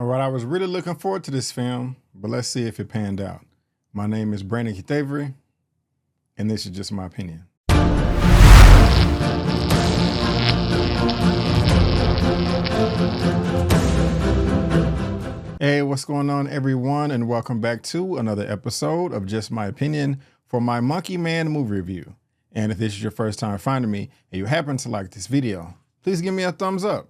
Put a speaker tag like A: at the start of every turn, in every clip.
A: right, I was really looking forward to this film, but let's see if it panned out. My name is Brandon Kitavery, and this is just my opinion. Hey, what's going on, everyone, and welcome back to another episode of Just My Opinion for my Monkey Man movie review. And if this is your first time finding me and you happen to like this video, please give me a thumbs up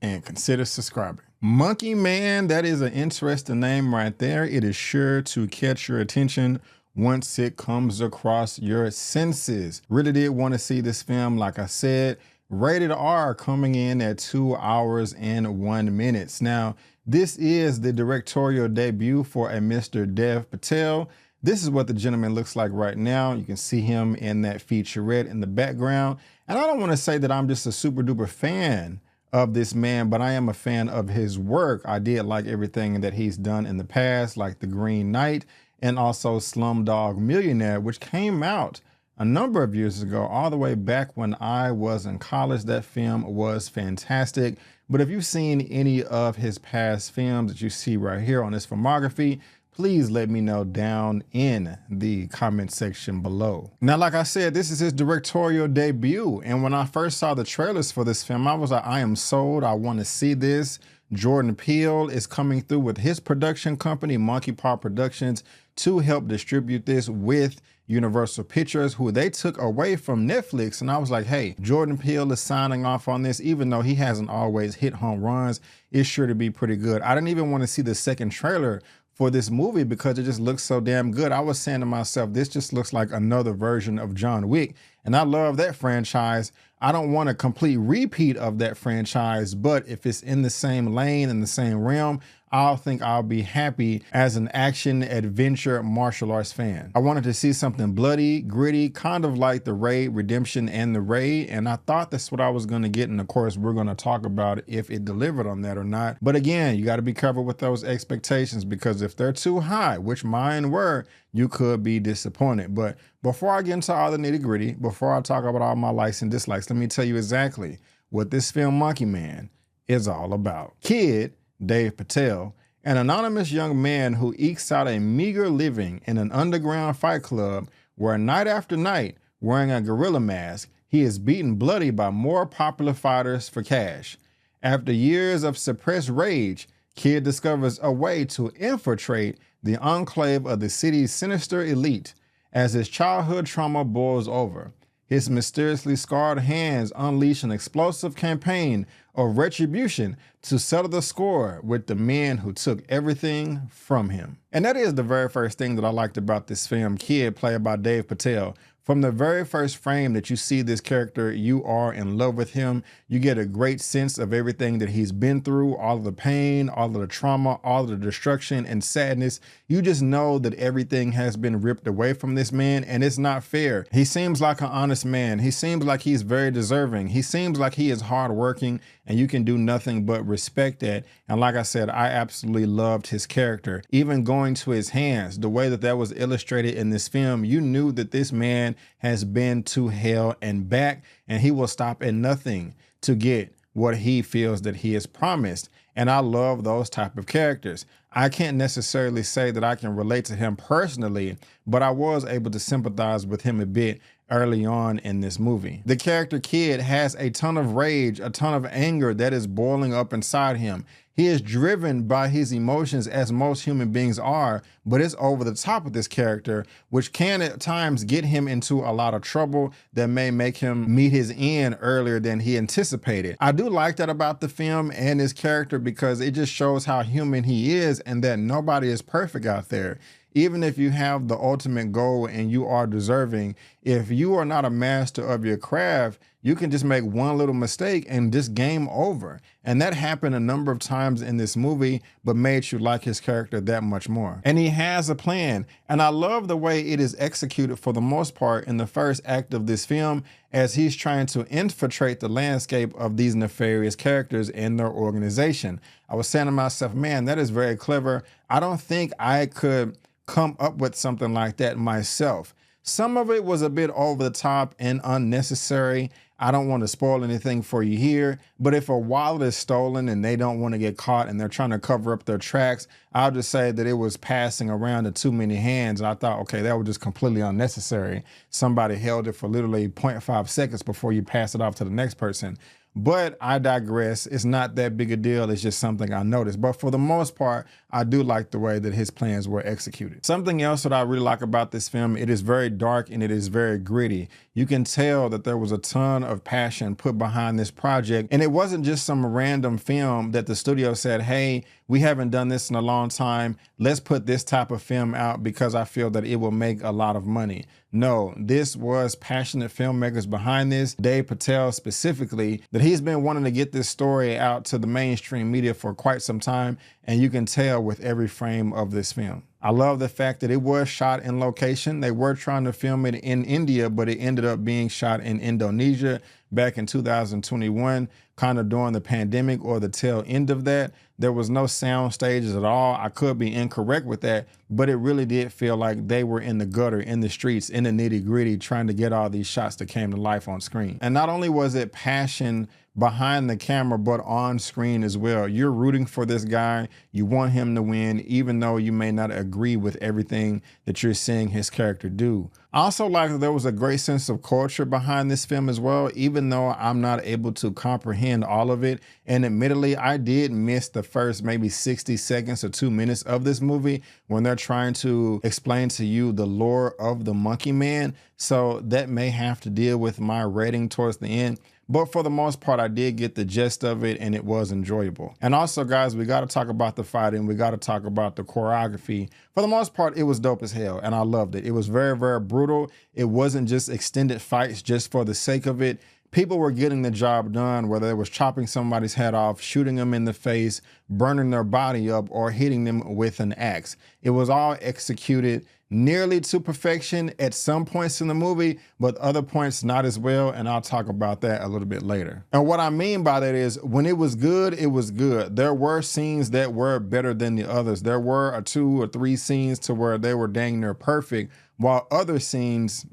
A: and consider subscribing. Monkey Man, that is an interesting name right there. It is sure to catch your attention once it comes across your senses. Really did want to see this film, like I said, rated R, coming in at 2 hours and 1 minute. Now, this is the directorial debut for a Mr. Dev Patel. This is what the gentleman looks like right now. You can see him in that featurette in the background. And I don't want to say that I'm just a super duper fan of this man, but I am a fan of his work. I did like everything that he's done in the past, like The Green Knight and also Slumdog Millionaire, which came out a number of years ago, all the way back when I was in college. That film was fantastic. But if you've seen any of his past films that you see right here on his filmography, please let me know down in the comment section below. Now, like I said, this is his directorial debut. And when I first saw the trailers for this film, I was like, I am sold. I want to see this. Jordan Peele is coming through with his production company, Monkey Paw Productions, to help distribute this with Universal Pictures, who they took away from Netflix. And I was like, hey, Jordan Peele is signing off on this. Even though he hasn't always hit home runs, it's sure to be pretty good. I didn't even want to see the second trailer for this movie because it just looks so damn good. I was saying to myself, this just looks like another version of John Wick. And I love that franchise. I don't want a complete repeat of that franchise, but if it's in the same lane, in the same realm, I think I'll be happy as an action adventure martial arts fan. I wanted to see something bloody, gritty, kind of like The Raid, Redemption, and The Raid, and I thought that's what I was gonna get, and of course we're gonna talk about if it delivered on that or not. But again, you gotta be careful with those expectations, because if they're too high, which mine were, you could be disappointed. But before I get into all the nitty gritty, before I talk about all my likes and dislikes, let me tell you exactly what this film Monkey Man is all about. Kid Dev Patel, an anonymous young man who ekes out a meager living in an underground fight club where night after night, wearing a gorilla mask, he is beaten bloody by more popular fighters for cash. After years of suppressed rage, Kid discovers a way to infiltrate the enclave of the city's sinister elite. As his childhood trauma boils over, his mysteriously scarred hands unleash an explosive campaign of retribution to settle the score with the men who took everything from him. And that is the very first thing that I liked about this film, Kid, played by Dev Patel. From the very first frame that you see this character, you are in love with him. You get a great sense of everything that he's been through, all of the pain, all of the trauma, all of the destruction and sadness. You just know that everything has been ripped away from this man, and it's not fair. He seems like an honest man. He seems like he's very deserving. He seems like he is hardworking, and you can do nothing but respect that. And like I said, I absolutely loved his character. Even going to his hands, the way that that was illustrated in this film, you knew that this man has been to hell and back, and he will stop at nothing to get what he feels that he is promised. And I love those type of characters. I can't necessarily say that I can relate to him personally, but I was able to sympathize with him a bit early on in this movie. The character Kid has a ton of rage, a ton of anger that is boiling up inside him. He is driven by his emotions, as most human beings are, but it's over the top with this character, which can at times get him into a lot of trouble that may make him meet his end earlier than he anticipated. I do like that about the film and his character, because it just shows how human he is and that nobody is perfect out there. Even if you have the ultimate goal and you are deserving, if you are not a master of your craft, you can just make one little mistake and just game over. And that happened a number of times in this movie, but made you like his character that much more. And he has a plan. And I love the way it is executed for the most part in the first act of this film, as he's trying to infiltrate the landscape of these nefarious characters and their organization. I was saying to myself, man, that is very clever. I don't think I could come up with something like that myself. Some of it was a bit over the top and unnecessary. I don't want to spoil anything for you here, but if a wallet is stolen and they don't want to get caught and they're trying to cover up their tracks, I'll just say that it was passing around to too many hands. And I thought, okay, that was just completely unnecessary. Somebody held it for literally 0.5 seconds before you pass it off to the next person. But I digress. It's not that big a deal. It's just something I noticed. But for the most part, I do like the way that his plans were executed. Something else that I really like about this film, it is very dark and it is very gritty. You can tell that there was a ton of passion put behind this project. And it wasn't just some random film that the studio said, hey, we haven't done this in a long time. Let's put this type of film out because I feel that it will make a lot of money. No, this was passionate filmmakers behind this. Dave Patel specifically, that he's been wanting to get this story out to the mainstream media for quite some time. And you can tell with every frame of this film. I love the fact that it was shot in location. They were trying to film it in India, but it ended up being shot in Indonesia back in 2021, kind of during the pandemic or the tail end of that. There was no sound stages at all. I could be incorrect with that, but it really did feel like they were in the gutter, in the streets, in the nitty gritty, trying to get all these shots that came to life on screen. And not only was it passion behind the camera, but on screen as well. You're rooting for this guy. You want him to win, even though you may not agree with everything that you're seeing his character do. I also like that there was a great sense of culture behind this film as well, even though I'm not able to comprehend all of it. And admittedly, I did miss the first maybe 60 seconds or 2 minutes of this movie when they're trying to explain to you the lore of the Monkey Man. So that may have to deal with my rating towards the end. But for the most part, I did get the gist of it and it was enjoyable. And also, guys, we got to talk about the fighting. We got to talk about the choreography. For the most part, it was dope as hell and I loved it. It was very, very brutal. It wasn't just extended fights just for the sake of it. People were getting the job done, whether it was chopping somebody's head off, shooting them in the face, burning their body up, or hitting them with an axe. It was all executed nearly to perfection at some points in the movie, but other points not as well, and I'll talk about that a little bit later. And what I mean by that is when it was good, it was good. There were scenes that were better than the others. There were 2 or 3 scenes to where they were dang near perfect, while other scenes,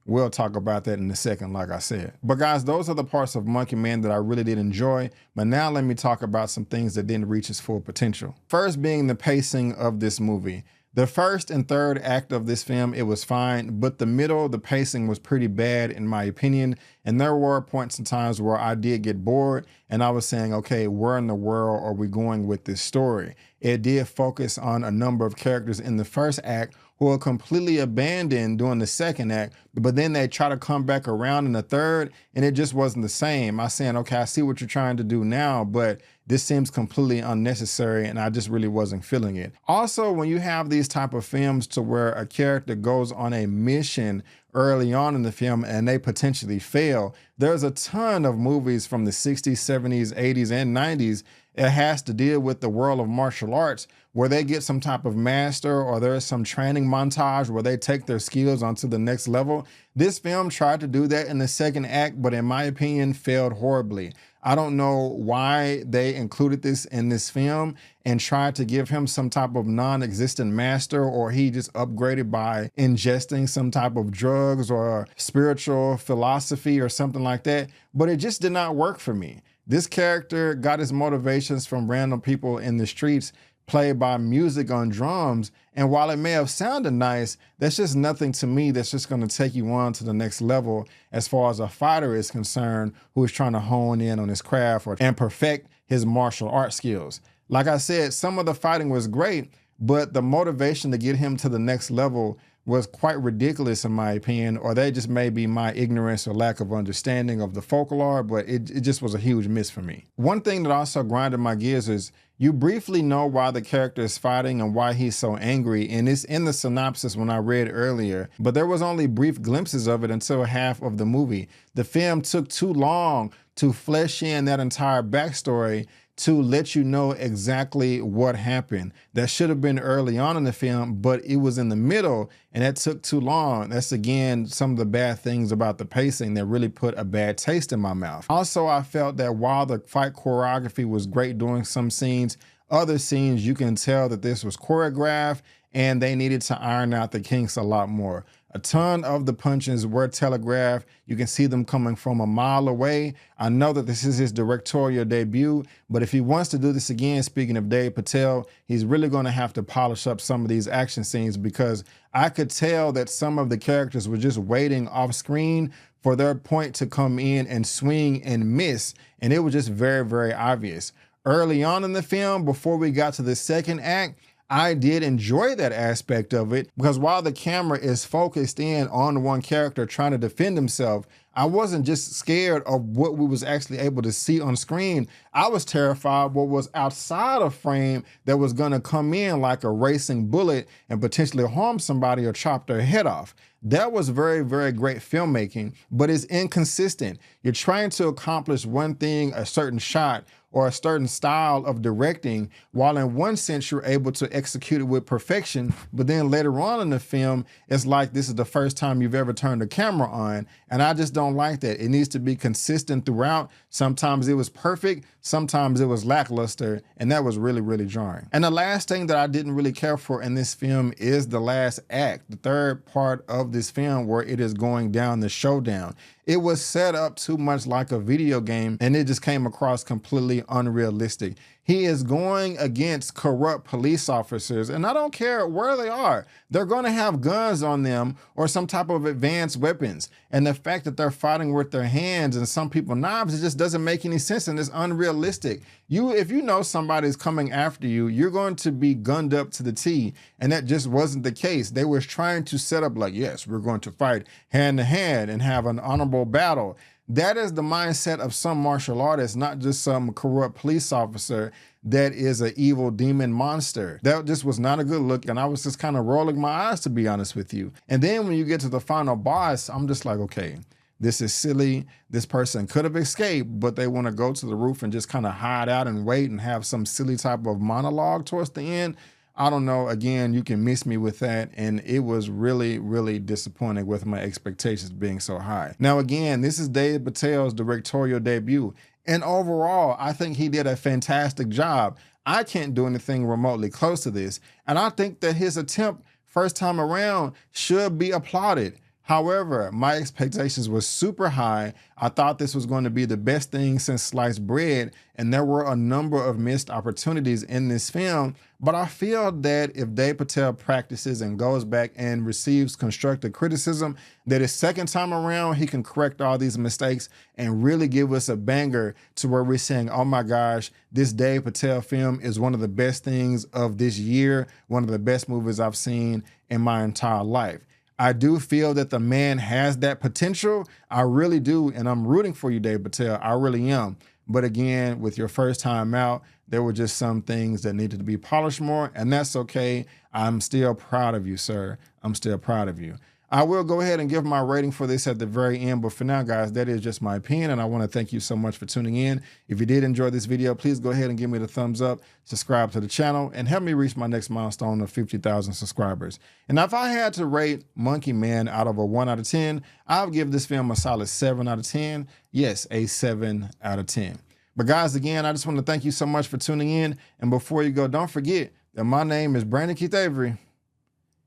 A: we'll talk about that in a second, like I said. But guys, those are the parts of Monkey Man that I really did enjoy. But now let me talk about some things that didn't reach its full potential. First being the pacing of this movie. The first and third act of this film, it was fine, but the middle, the pacing was pretty bad in my opinion. And there were points and times where I did get bored and I was saying, okay, where in the world are we going with this story? It did focus on a number of characters in the first act who are completely abandoned during the second act, but then they try to come back around in the third and it just wasn't the same. I was saying, okay, I see what you're trying to do now, but this seems completely unnecessary and I just really wasn't feeling it. Also, when you have these type of films to where a character goes on a mission early on in the film and they potentially fail, there's a ton of movies from the 60s, 70s, 80s, and 90s. It has to deal with the world of martial arts where they get some type of master or there's some training montage where they take their skills onto the next level. This film tried to do that in the second act, but in my opinion, failed horribly. I don't know why they included this in this film and tried to give him some type of non-existent master, or he just upgraded by ingesting some type of drugs or spiritual philosophy or something like that. But it just did not work for me. This character got his motivations from random people in the streets, played by music on drums. And while it may have sounded nice, that's just nothing to me that's just going to take you on to the next level as far as a fighter is concerned who is trying to hone in on his craft and perfect his martial art skills. Like I said, some of the fighting was great, but the motivation to get him to the next level was quite ridiculous in my opinion, or that just may be my ignorance or lack of understanding of the folklore, but it just was a huge miss for me. One thing that also grinded my gears is you briefly know why the character is fighting and why he's so angry, and it's in the synopsis when I read earlier, but there was only brief glimpses of it until half of the movie. The film took too long to flesh in that entire backstory to let you know exactly what happened. That should have been early on in the film, but it was in the middle and that took too long. That's again, some of the bad things about the pacing that really put a bad taste in my mouth. Also, I felt that while the fight choreography was great during some scenes, other scenes you can tell that this was choreographed and they needed to iron out the kinks a lot more. A ton of the punches were telegraphed. You can see them coming from a mile away. I know that this is his directorial debut, but if he wants to do this again, speaking of Dave Patel, he's really going to have to polish up some of these action scenes, because I could tell that some of the characters were just waiting off screen for their point to come in and swing and miss. And it was just very, very obvious. Early on in the film, before we got to the second act, I did enjoy that aspect of it, because while the camera is focused in on one character trying to defend himself, I wasn't just scared of what we was actually able to see on screen. I was terrified what was outside of frame that was gonna come in like a racing bullet and potentially harm somebody or chop their head off. That was very, very great filmmaking, but it's inconsistent. You're trying to accomplish one thing, a certain shot, or a certain style of directing, while in one sense you're able to execute it with perfection, but then later on in the film, it's like this is the first time you've ever turned the camera on, and I just don't like that. It needs to be consistent throughout. Sometimes it was perfect, sometimes it was lackluster, and that was really, really jarring. And the last thing that I didn't really care for in this film is the last act, the third part of this film, where it is going down the showdown. It was set up too much like a video game, and it just came across completely unrealistic. He is going against corrupt police officers, and I don't care where they are. They're going to have guns on them or some type of advanced weapons. And the fact that they're fighting with their hands and some people knives, it just doesn't make any sense, and it's unrealistic. If you know somebody's coming after you, you're going to be gunned up to the T, and that just wasn't the case. They were trying to set up like, yes, we're going to fight hand to hand and have an honorable battle. That is the mindset of some martial artists, not just some corrupt police officer that is an evil demon monster. That just was not a good look, and I was just kind of rolling my eyes, to be honest with you. And then when you get to the final boss, I'm just like, okay, this is silly. This person could have escaped, but they want to go to the roof and just kind of hide out and wait and have some silly type of monologue towards the end. I don't know. Again, you can miss me with that. And it was really, really disappointing with my expectations being so high. Now, again, this is Dave Patel's directorial debut. And overall, I think he did a fantastic job. I can't do anything remotely close to this. And I think that his attempt first time around should be applauded. However, my expectations were super high. I thought this was going to be the best thing since sliced bread, and there were a number of missed opportunities in this film, but I feel that if Dave Patel practices and goes back and receives constructive criticism, that his second time around, he can correct all these mistakes and really give us a banger to where we're saying, oh my gosh, this Dave Patel film is one of the best things of this year, one of the best movies I've seen in my entire life. I do feel that the man has that potential. I really do. And I'm rooting for you, Dave Patel. I really am. But again, with your first time out, there were just some things that needed to be polished more, and that's okay. I'm still proud of you, sir. I'm still proud of you. I will go ahead and give my rating for this at the very end, but for now, guys, that is just my opinion, and I want to thank you so much for tuning in. If you did enjoy this video, please go ahead and give me the thumbs up, subscribe to the channel, and help me reach my next milestone of 50,000 subscribers. And if I had to rate Monkey Man out of a 1 out of 10, I'll give this film a solid 7 out of 10. Yes, a 7 out of 10. But guys, again, I just want to thank you so much for tuning in. And before you go, don't forget that my name is Brandon Keith Avery,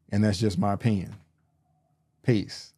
A: and that's just my opinion. Peace.